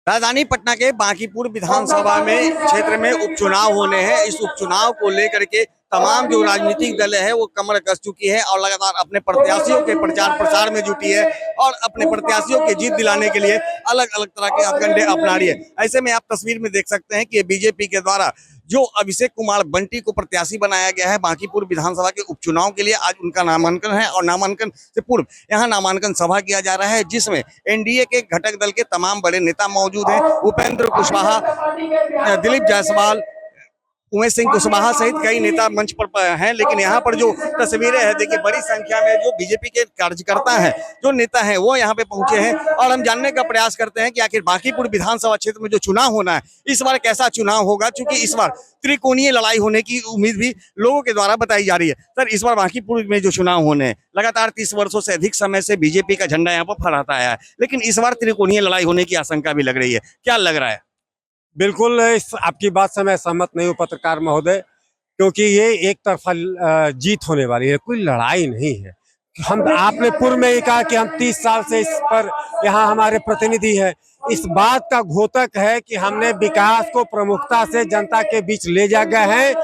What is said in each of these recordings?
राजधानी पटना के बांकीपुर विधानसभा में क्षेत्र में उपचुनाव होने हैं। इस उपचुनाव को लेकर के तमाम जो राजनीतिक दल है वो कमर कस चुकी है और लगातार अपने प्रत्याशियों के प्रचार प्रसार में जुटी है और अपने प्रत्याशियों की जीत दिलाने के लिए अलग अलग तरह के हथकंडे अपना रही है। ऐसे में आप तस्वीर में देख सकते हैं कि बीजेपी के द्वारा जो अभिषेक कुमार बंटी को प्रत्याशी बनाया गया है बांकीपुर विधानसभा के उपचुनाव के लिए, आज उनका नामांकन है और नामांकन से पूर्व यहाँ नामांकन सभा किया जा रहा है, जिसमें एनडीए के घटक दल के तमाम बड़े नेता मौजूद हैं। उपेंद्र कुशवाहा, दिलीप जायसवाल, उमेश सिंह कुशवाहा सहित कई नेता मंच पर हैं। लेकिन यहाँ पर जो तस्वीरें हैं, देखिए बड़ी संख्या में जो बीजेपी के कार्यकर्ता हैं, जो नेता हैं, वो यहाँ पे पहुंचे हैं और हम जानने का प्रयास करते हैं कि आखिर बांकीपुर विधानसभा क्षेत्र में जो चुनाव होना है इस बार कैसा चुनाव होगा, क्योंकि इस बार त्रिकोणीय लड़ाई होने की उम्मीद भी लोगों के द्वारा बताई जा रही है। सर, इस बार बांकीपुर में जो चुनाव होने हैं, लगातार 30 वर्षों से अधिक समय से बीजेपी का झंडा यहाँ पर फहराता आया है, लेकिन इस बार त्रिकोणीय लड़ाई होने की आशंका भी लग रही है। क्या लग रहा है? बिल्कुल इस आपकी बात से मैं सहमत नहीं हूँ पत्रकार महोदय, क्योंकि ये एक तरफा जीत होने वाली है, कोई लड़ाई नहीं है। हम आपने पूर्व में ही कहा कि हम 30 साल से इस पर यहाँ हमारे प्रतिनिधि है। इस बात का घोतक है कि हमने विकास को प्रमुखता से जनता के बीच ले जा गए हैं,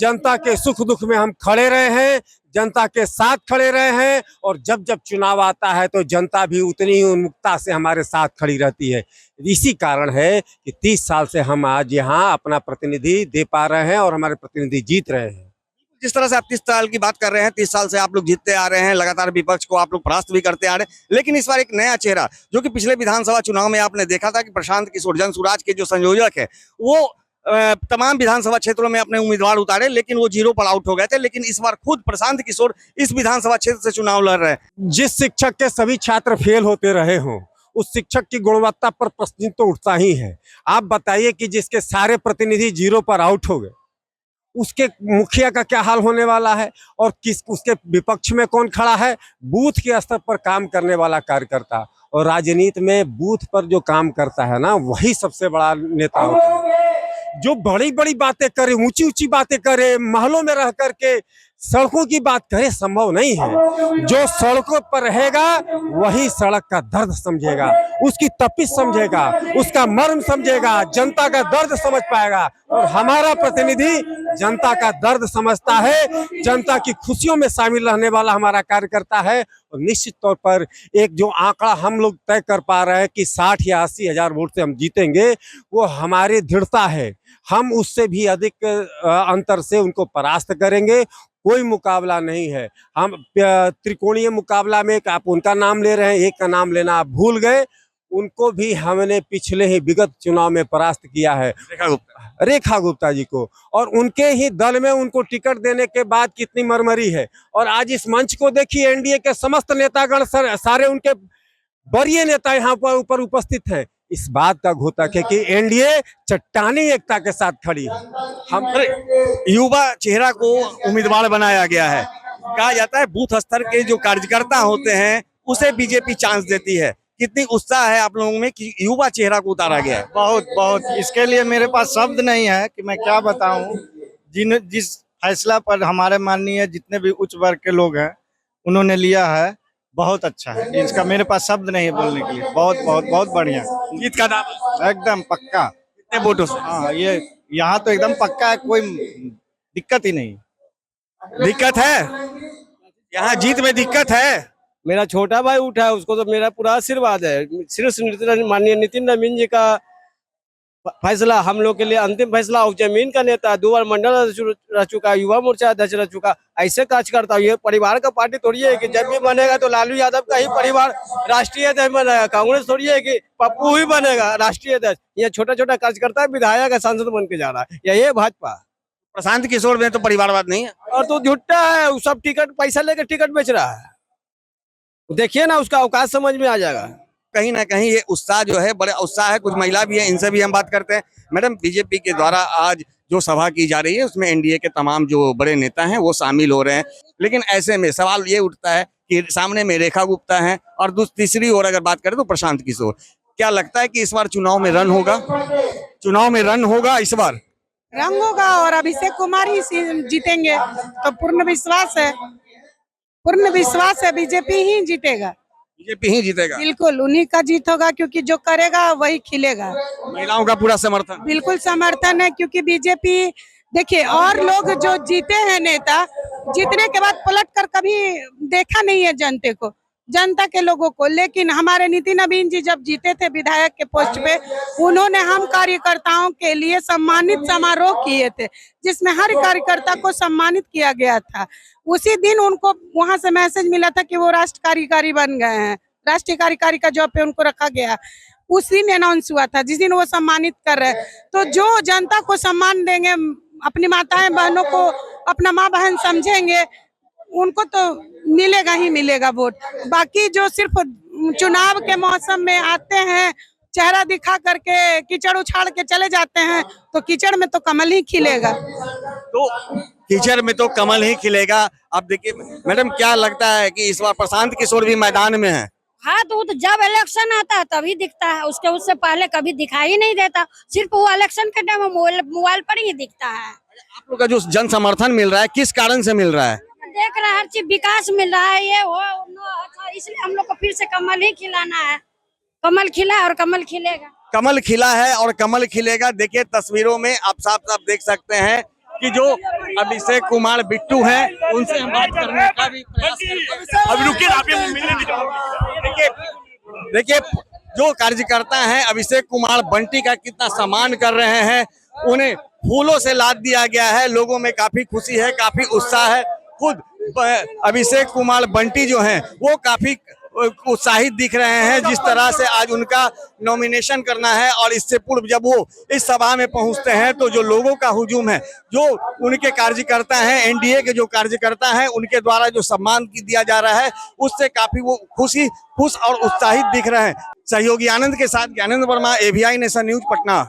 जनता के सुख दुख में हम खड़े रहे हैं, जनता के साथ खड़े रहे हैं और जब जब चुनाव आता है तो जनता भी उतनी ही उन्मुखता से हमारे साथ खड़ी रहती है। इसी कारण है कि 30 साल से हम आज यहाँ अपना प्रतिनिधि दे पा रहे हैं और हमारे प्रतिनिधि जीत रहे हैं। जिस तरह से आप 30 साल की बात कर रहे हैं, 30 साल से आप लोग जीतते आ रहे हैं, लगातार विपक्ष को आप लोग परास्त भी करते आ रहे हैं, लेकिन इस बार एक नया चेहरा, जो कि पिछले विधानसभा चुनाव में आपने देखा था कि प्रशांत किशोर जनसुराज के जो संयोजक है वो तमाम विधानसभा क्षेत्रों में अपने उम्मीदवार उतारे, लेकिन वो 0 पर आउट हो गए थे। लेकिन इस बार खुद प्रशांत किशोर इस विधानसभा क्षेत्र से चुनाव लड़ रहे हैं। जिस शिक्षक के सभी छात्र फेल होते रहे हों, उस शिक्षक की गुणवत्ता पर प्रश्न तो उठता ही है। आप बताइए कि जिसके सारे प्रतिनिधि 0 पर आउट हो गए, उसके मुखिया का क्या हाल होने वाला है और किस उसके विपक्ष में कौन खड़ा है? बूथ के स्तर पर काम करने वाला कार्यकर्ता। और राजनीति में बूथ पर जो काम करता है ना, वही सबसे बड़ा नेता होता है। जो बड़ी बड़ी बातें करे, ऊंची ऊंची बातें करे, महलों में रह करके सड़कों की बात करे, संभव नहीं है। जो सड़कों पर रहेगा वही सड़क का दर्द समझेगा, उसकी तपिश समझेगा, उसका मर्म समझेगा, जनता का दर्द समझ पाएगा। और हमारा प्रतिनिधि जनता का दर्द समझता है, जनता की खुशियों में शामिल रहने वाला हमारा कार्यकर्ता है। और निश्चित तौर पर एक जो आंकड़ा हम लोग तय कर पा रहे हैं कि 60 या 80 हजार वोट से हम जीतेंगे, वो हमारी दृढ़ता है। हम उससे भी अधिक अंतर से उनको परास्त करेंगे। कोई मुकाबला नहीं है। हम त्रिकोणीय मुकाबला में आप उनका नाम ले रहे हैं, एक का नाम लेना आप भूल गए। उनको भी हमने पिछले ही विगत चुनाव में परास्त किया है, रेखा गुप्ता जी को। और उनके ही दल में उनको टिकट देने के बाद कितनी मरमरी है। और आज इस मंच को देखिए, एनडीए के समस्त नेतागण सारे उनके वरीय नेता यहाँ पर ऊपर उपस्थित हैं। इस बात का घोतक है कि एनडीए चट्टानी एकता के साथ खड़ी है। हम युवा चेहरा को उम्मीदवार बनाया गया है। कहा जाता है बूथ स्तर के जो कार्यकर्ता होते हैं उसे बीजेपी चांस देती है। कितनी उत्साह है आप लोगों में कि युवा चेहरा को उतारा गया है? बहुत बहुत, इसके लिए मेरे पास शब्द नहीं है कि मैं क्या बताऊं। जिस फैसला पर हमारे माननीय जितने भी उच्च वर्ग के लोग हैं उन्होंने लिया है, बहुत अच्छा है। इसका मेरे पास शब्द नहीं है बोलने के लिए। बहुत बहुत बहुत बढ़िया। जीत का दावा एकदम पक्का। कितने वोटों से? हाँ, ये यहाँ तो एकदम पक्का है, कोई दिक्कत ही नहीं। दिक्कत है यहाँ जीत में? दिक्कत है। मेरा छोटा भाई उठा है, उसको तो मेरा पूरा आशीर्वाद है। सिर्फ माननीय नितिन नवीन जी का फैसला हम लोग के लिए अंतिम फैसला। जमीन का नेता, 2 बार मंडल रह चुका, युवा मोर्चा अध्यक्ष रह चुका। ऐसे काज करता ये परिवार का पार्टी थोड़ी है कि जब भी बनेगा तो लालू यादव का ही परिवार राष्ट्रीय अध्यक्ष बनेगा। कांग्रेस थोड़ी है कि पप्पू ही बनेगा राष्ट्रीय अध्यक्ष। ये छोटा छोटा कार्यकर्ता विधायक है, सांसद बन के जा रहा है। यही भाजपा। प्रशांत किशोर में तो परिवारवाद नहीं है और तो झुट्टा है, वो सब टिकट पैसा लेकर टिकट बेच रहा है। देखिए ना, उसका औकात समझ में आ जाएगा। कहीं ना कहीं ये उत्साह जो है, बड़ा उत्साह है। कुछ महिला भी है, इनसे भी हम बात करते हैं। मैडम, बीजेपी के द्वारा आज जो सभा की जा रही है उसमें एनडीए के तमाम जो बड़े नेता हैं वो शामिल हो रहे हैं, लेकिन ऐसे में सवाल ये उठता है कि सामने में रेखा गुप्ता है और तीसरी ओर अगर बात करें तो प्रशांत किशोर। क्या लगता है कि इस बार चुनाव में रन होगा? चुनाव में रन होगा इस बार? रंग होगा और अभिषेक कुमार ही जीतेंगे, तो पूर्ण विश्वास है, बीजेपी ही जीतेगा। बीजेपी ही जीतेगा। बिल्कुल उन्हीं का जीत होगा, क्योंकि जो करेगा वही खिलेगा। महिलाओं का पूरा समर्थन। बिल्कुल समर्थन है, क्योंकि बीजेपी देखिए, और लोग जो जीते हैं नेता, जीतने के बाद पलट कर कभी देखा नहीं है जनता के लोगों को। लेकिन हमारे नितिन नवीन जी जब जीते थे विधायक के पोस्ट पे, उन्होंने हम कार्यकर्ताओं के लिए सम्मानित समारोह किए थे, जिसमें हर कार्यकर्ता को सम्मानित किया गया था। उसी दिन उनको वहां से मैसेज मिला था कि वो राष्ट्र कार्यकारी बन गए हैं, राष्ट्रीय कार्यकारी का जॉब पे उनको रखा गया। उस दिन अनाउंस हुआ था, जिस दिन वो सम्मानित कर रहे। तो जो जनता को सम्मान देंगे, अपनी माताएं बहनों को अपना माँ बहन समझेंगे, उनको तो मिलेगा ही मिलेगा वोट। बाकी जो सिर्फ चुनाव के मौसम में आते हैं, चेहरा दिखा करके कीचड़ उछाड़ के चले जाते हैं, तो कीचड़ में तो कमल ही खिलेगा। तो कीचड़ में तो कमल ही खिलेगा। अब देखिए मैडम, क्या लगता है कि इस बार प्रशांत किशोर भी मैदान में है? हाँ, तो जब इलेक्शन आता है तभी दिखता है, उससे पहले कभी दिखाई नहीं देता। सिर्फ वो इलेक्शन के टाइम मोबाइल पर ही दिखता है। आप लोग का जो जन समर्थन मिल रहा है, किस कारण से मिल रहा है? देख रहा है हर चीज विकास मिल रहा है, ये वो अच्छा, इसलिए हम लोग को फिर से कमल ही खिलाना है। कमल खिला और कमल खिलेगा। कमल खिला है और कमल खिलेगा। देखिए तस्वीरों में आप साफ साफ देख सकते हैं कि जो अभिषेक कुमार बिट्टू हैं, उनसे हम बात करने का भी प्रयास करते हैं। अब रुकिए, आप ये मिलने दीजिए। देखिए जो कार्यकर्ता हैं अभिषेक कुमार बंटी का कितना सम्मान कर रहे हैं, उन्हें फूलों से लाद दिया गया है। लोगों में काफी खुशी है, काफी उत्साह है। खुद अभिषेक कुमार बंटी जो हैं वो काफी उत्साहित दिख रहे हैं, जिस तरह से आज उनका नॉमिनेशन करना है। और इससे पूर्व जब वो इस सभा में पहुंचते हैं तो जो लोगों का हुजूम है, जो उनके कार्यकर्ता हैं, एनडीए के जो कार्यकर्ता हैं, उनके द्वारा जो सम्मान दिया जा रहा है, उससे काफी वो खुश और उत्साहित दिख रहे हैं। सहयोगी आनंद के साथ Gyanendra Verma, ABI nation news, Patna.